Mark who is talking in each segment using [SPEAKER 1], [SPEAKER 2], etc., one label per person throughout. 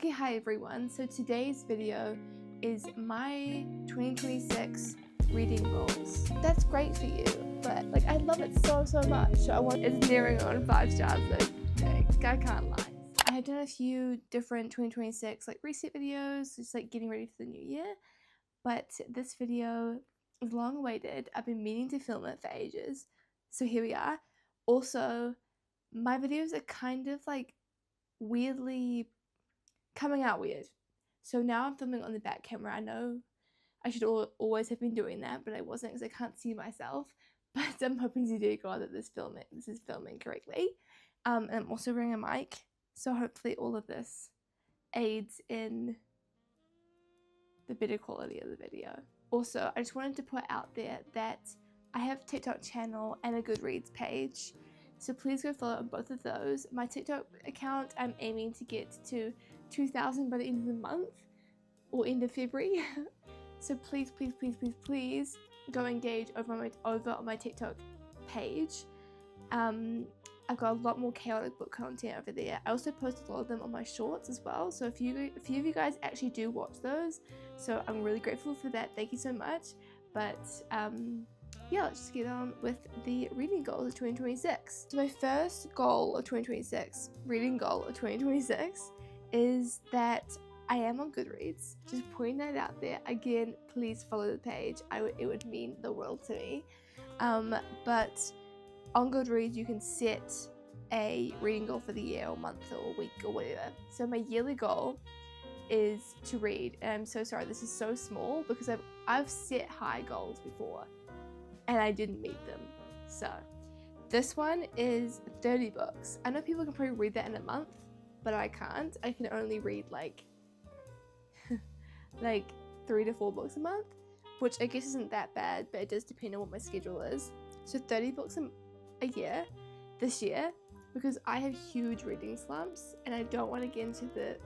[SPEAKER 1] Okay, hi everyone. So today's video is my 2026 reading goals. That's great for you, but I love it so much. So it's nearing on 5 stars though. I can't lie. I have done a few different 2026 reset videos, just getting ready for the new year. But this video is long awaited. I've been meaning to film it for ages. So here we are. Also, my videos are kind of weirdly coming out weird. So now I'm filming on the back camera. I know I should always have been doing that, but I wasn't because I can't see myself. But I'm hoping to dear God that this is filming correctly. And I'm also wearing a mic, so hopefully all of this aids in the better quality of the video. Also, I just wanted to put out there that I have a TikTok channel and a Goodreads page, so please go follow on both of those. My TikTok account, I'm aiming to get to 2,000 by the end of the month or end of February. So please go engage over on my TikTok page. I've got a lot more chaotic book content over there. I also post a lot of them on my shorts as well, so a few of you guys actually do watch those, so I'm really grateful for that. Thank you so much. But yeah, let's just get on with the reading goals of 2026. So my first goal of 2026, reading goal of 2026, is that I am on Goodreads. Just putting that out there. Again, please follow the page. It would mean the world to me. But on Goodreads, you can set a reading goal for the year or month or week or whatever. So my yearly goal is to read, and I'm so sorry this is so small because I've set high goals before and I didn't meet them. So this one is 30 books. I know people can probably read that in a month, but I can't. I can only read like 3 to 4 books a month, which I guess isn't that bad, but it does depend on what my schedule is. So 30 books a year this year, because I have huge reading slumps and I don't want to get into the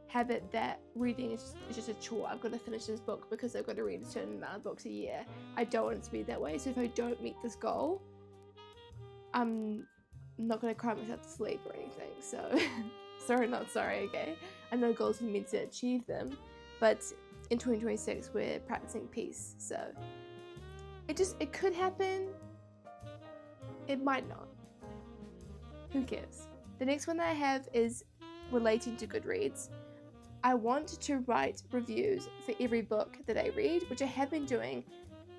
[SPEAKER 1] habit that reading is just a chore. I've got to finish this book because I've got to read a certain amount of books a year. I don't want it to be that way. So if I don't meet this goal, I'm not going to cry myself to sleep or anything. So sorry, not sorry, okay? I know goals are meant to achieve them, but in 2026 we're practicing peace. So it could happen. It might not. Who cares? The next one that I have is relating to Goodreads. I want to write reviews for every book that I read, which I have been doing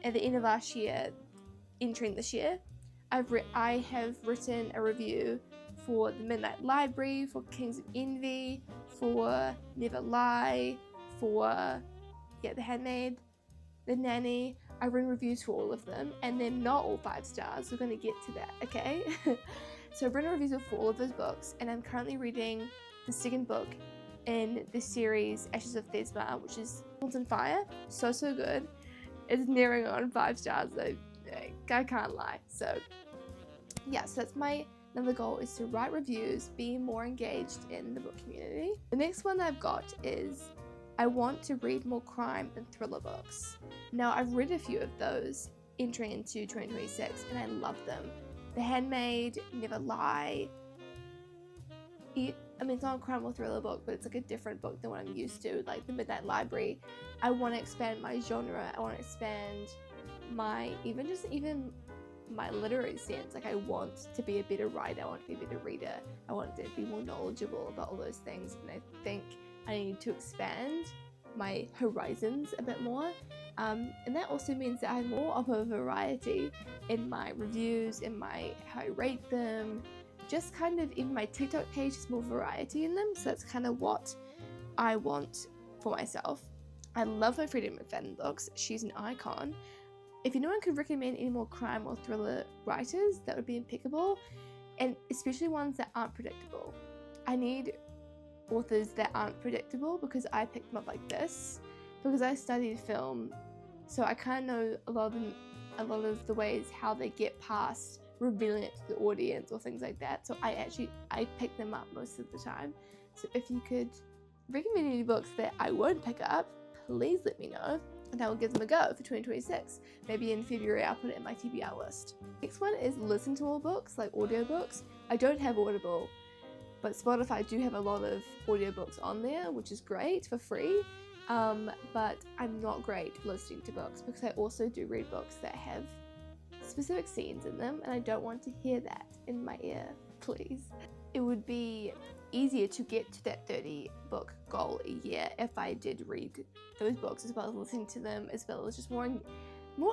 [SPEAKER 1] at the end of last year, entering this year. I have written a review for The Midnight Library, for Kings of Envy, for Never Lie, for The Handmaid, The Nanny. I've written reviews for all of them, and they're not all 5 stars. We're going to get to that, okay? So I've written reviews for all of those books, and I'm currently reading the second book in the series Ashes of Thesma, which is Swords and Fire. So good. It's nearing on 5 stars, though. I can't lie. So yeah, so that's my another goal, is to write reviews, be more engaged in the book community. The next one that I've got is I want to read more crime and thriller books. Now, I've read a few of those entering into 2026 and I love them. The Handmaid, Never Lie. It's not a crime or thriller book, but it's a different book than what I'm used to, like The Midnight Library. I want to expand my genre. I want to expand my even my literary sense. I want to be a better writer. I want to be a better reader. I want to be more knowledgeable about all those things, and I think I need to expand my horizons a bit more. And that also means that I have more of a variety in my reviews, in how I rate them. Just even my TikTok page is more variety in them, so that's kind of what I want for myself. I love my Freedom McFadden books. She's an icon. If anyone could recommend any more crime or thriller writers, that would be impeccable, and especially ones that aren't predictable. I need authors that aren't predictable because I picked them up like this, because I studied film, so I kind of know a lot of the ways how they get past revealing it to the audience or things like that. So I pick them up most of the time. So if you could recommend any books that I won't pick up, please let me know, and I will give them a go for 2026. Maybe in February I'll put it in my TBR list. Next one is listen to more books, like audiobooks. I don't have Audible, but Spotify do have a lot of audiobooks on there, which is great for free. But I'm not great listening to books because I also do read books that have specific scenes in them, and I don't want to hear that in my ear, please. It would be easier to get to that 30 book goal a year if I did read those books as well as listening to them, as well as just more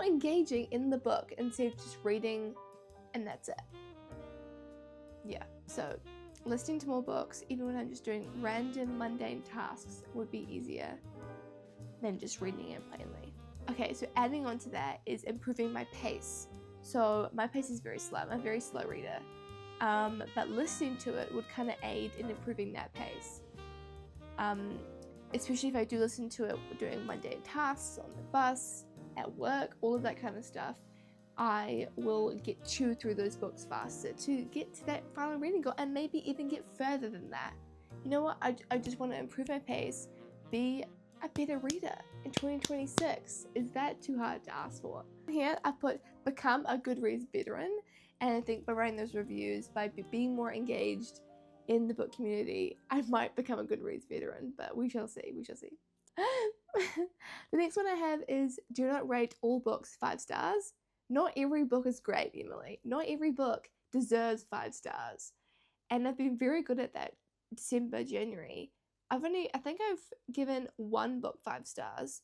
[SPEAKER 1] engaging in the book instead of just reading and that's it. Yeah, so listening to more books, even when I'm just doing random mundane tasks, would be easier than just reading it plainly. Okay, so adding on to that is improving my pace. So my pace is very slow. I'm a very slow reader. But listening to it would kind of aid in improving that pace. Especially if I do listen to it doing mundane tasks, on the bus, at work, all of that kind of stuff, I will chew through those books faster to get to that final reading goal and maybe even get further than that. You know what? I just want to improve my pace, be a better reader in 2026. Is that too hard to ask for? Here I put become a Goodreads veteran, and I think by writing those reviews, by being more engaged in the book community, I might become a Goodreads veteran, but we shall see, we shall see. The next one I have is do not rate all books 5 stars. Not every book is great, Emily. Not every book deserves 5 stars. And I've been very good at that December, January. I think I've given one book 5 stars.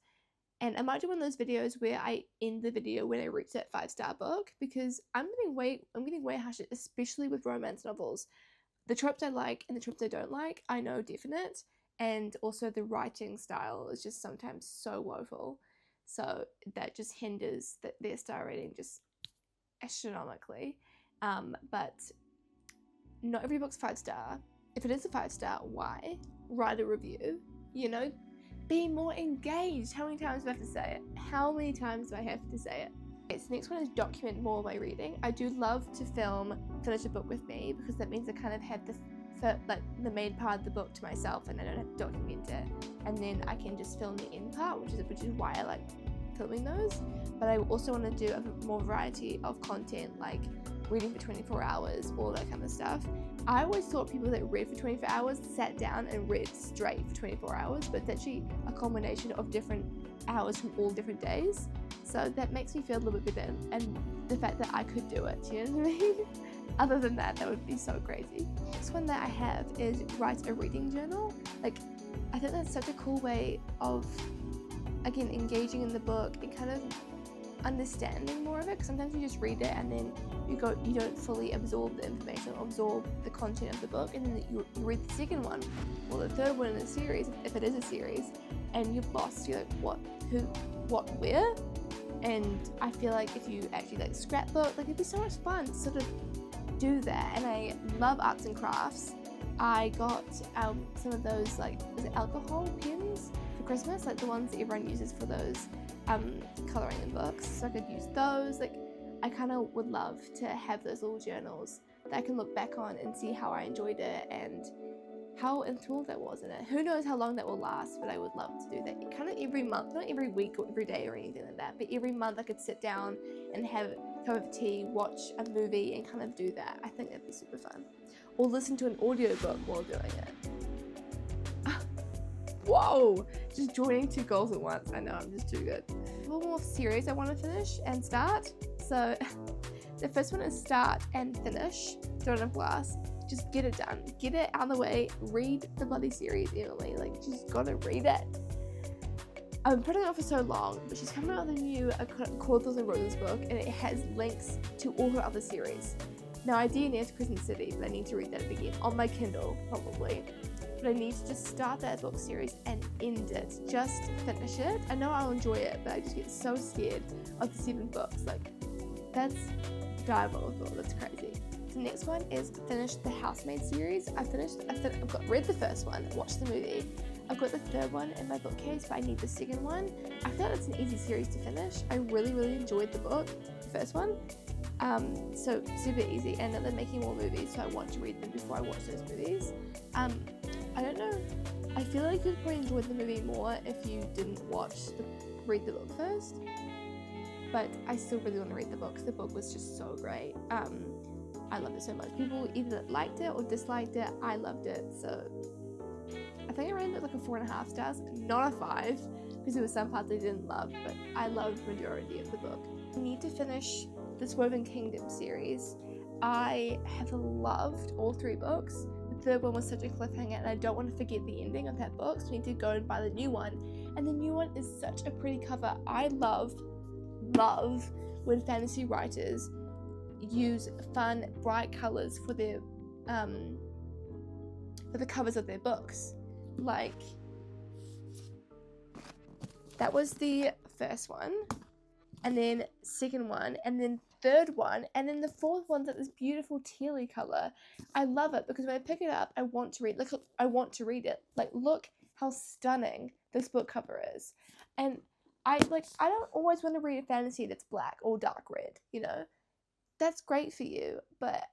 [SPEAKER 1] And I might do one of those videos where I end the video when I reach that 5-star book, because I'm getting way harsh, especially with romance novels. The tropes I like and the tropes I don't like, I know definite. And also the writing style is just sometimes so woeful. So that just hinders their star rating just astronomically. But not every book's 5-star. If it is a 5-star, why? Write a review, you know? Be more engaged. How many times do I have to say it? How many times do I have to say it? Okay, so the next one is document more of my reading. I do love to finish a book with me, because that means I kind of have the main part of the book to myself and I don't have to document it. And then I can just film the end part, which is why I like filming those. But I also want to do a more variety of content, like reading for 24 hours, all that kind of stuff. I always thought people that read for 24 hours sat down and read straight for 24 hours, but it's actually a combination of different hours from all different days. So that makes me feel a little bit better, and the fact that I could do it, you know what I mean? Other than that would be so crazy. Next one that I have is write a reading journal. Like, I think that's such a cool way of, again, engaging in the book and kind of understanding more of it, because sometimes you just read it and then you don't fully absorb the information or absorb the content of the book, and then you read the second one or the third one in the series, if it is a series, and you're lost. You're like, what, who, what, where? And I feel like if you actually like scrapbook, like it'd be so much fun to sort of do that. And I love arts and crafts. I got some of those, like, is it alcohol pens for Christmas, like the ones that everyone uses for those colouring in books, so I could use those. Like, I kind of would love to have those little journals that I can look back on and see how I enjoyed it and how enthralled I was in it. Who knows how long that will last, but I would love to do that kind of every month, not every week or every day or anything like that, but every month I could sit down and have a cup of tea, watch a movie and kind of do that. I think that'd be super fun. Or listen to an audiobook while doing it. Whoa! Just joining 2 goals at once. I know, I'm just too good. One more series I want to finish and start. So the first one is start and finish. Throw it in glass. Just get it done. Get it out of the way. Read the bloody series, Emily. Like, you just gotta read it. I've been putting it off for so long, but she's coming out with a new Cordals and Roses book, and it has links to all her other series. Now, I DNF'd Crescent City, but I need to read that again on my Kindle, probably. But I need to just start that book series and end it. Just finish it. I know I'll enjoy it, but I just get so scared of the 7 books. Like, that's diabolical. That's crazy. The next one is finish the Housemaid series. I've read the first one, watched the movie. I've got the third one in my bookcase, but I need the second one. I feel like it's an easy series to finish. I really, really enjoyed the book, the first one. So super easy, and they're making more movies, so I want to read them before I watch those movies. I don't know. I feel like you'd probably enjoy the movie more if you didn't read the book first. But I still really want to read the book, because the book was just so great. I loved it so much. People either liked it or disliked it. I loved it. So I think I rated it like a 4.5 stars, not a 5, because there were some parts I didn't love, but I loved the majority of the book. I need to finish this Woven Kingdom series. I have loved all 3 books. The third one was such a cliffhanger, and I don't want to forget the ending of that book, so I need to go and buy the new one. And the new one is such a pretty cover. I love when fantasy writers use fun, bright colors for the covers of their books. Like, that was the first one, and then second one, and then third one, and then the fourth one's like this beautiful tealy color. I love it because when I pick it up, I want to read. Like, I want to read it. Like, look how stunning this book cover is. And I don't always want to read a fantasy that's black or dark red, you know. That's great for you, but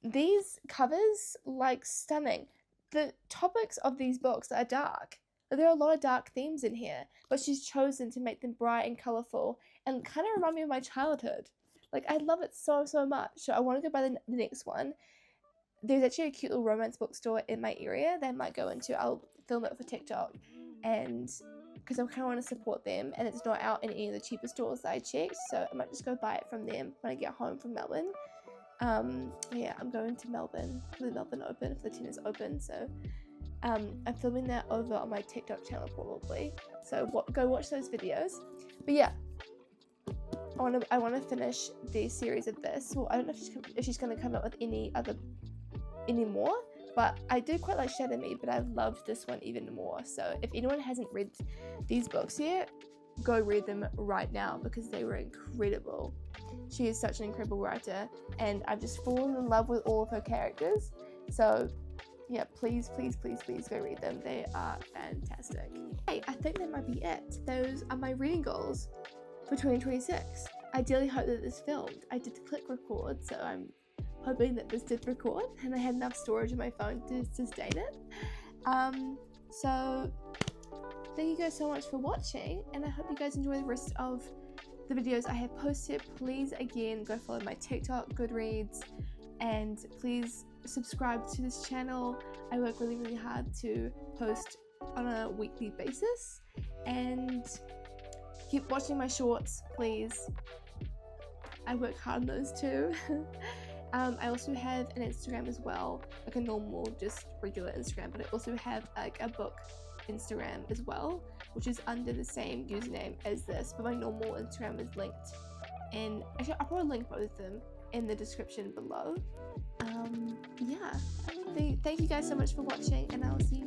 [SPEAKER 1] these covers, like, stunning. The topics of these books are dark. There are a lot of dark themes in here, but she's chosen to make them bright and colourful and kind of remind me of my childhood. Like, I love it so much. So I want to go buy the next one. There's actually a cute little romance bookstore in my area that I might go into. I'll film it for TikTok, and because I kind of want to support them, and it's not out in any of the cheaper stores that I checked, so I might just go buy it from them when I get home from Melbourne. Yeah, I'm going to Melbourne for the Melbourne Open, if the tennis open, so I'm filming that over on my TikTok channel probably, so go watch those videos. But yeah, I want to finish the series of this. Well, I don't know if she's going to come up with any more, but I do quite like Shadow Me, but I've loved this one even more. So if anyone hasn't read these books yet, go read them right now because they were incredible. She is such an incredible writer, and I've just fallen in love with all of her characters. So yeah, please go read them. They are fantastic. Hey, I think that might be it. Those are my reading goals for 2026. I really hope that this filmed. I did click record, so I'm hoping that this did record and I had enough storage on my phone to sustain it. So thank you guys so much for watching, and I hope you guys enjoy the rest of the videos I have posted. Please again go follow my TikTok, Goodreads, and please subscribe to this channel. I work really hard to post on a weekly basis, and keep watching my shorts, please. I work hard on those too. I also have an Instagram as well, like a normal, just regular Instagram, but I also have like a book Instagram as well, which is under the same username as this, but my normal Instagram is linked, and actually I'll probably link both of them in the description below. Yeah, thank you guys so much for watching, and I'll see you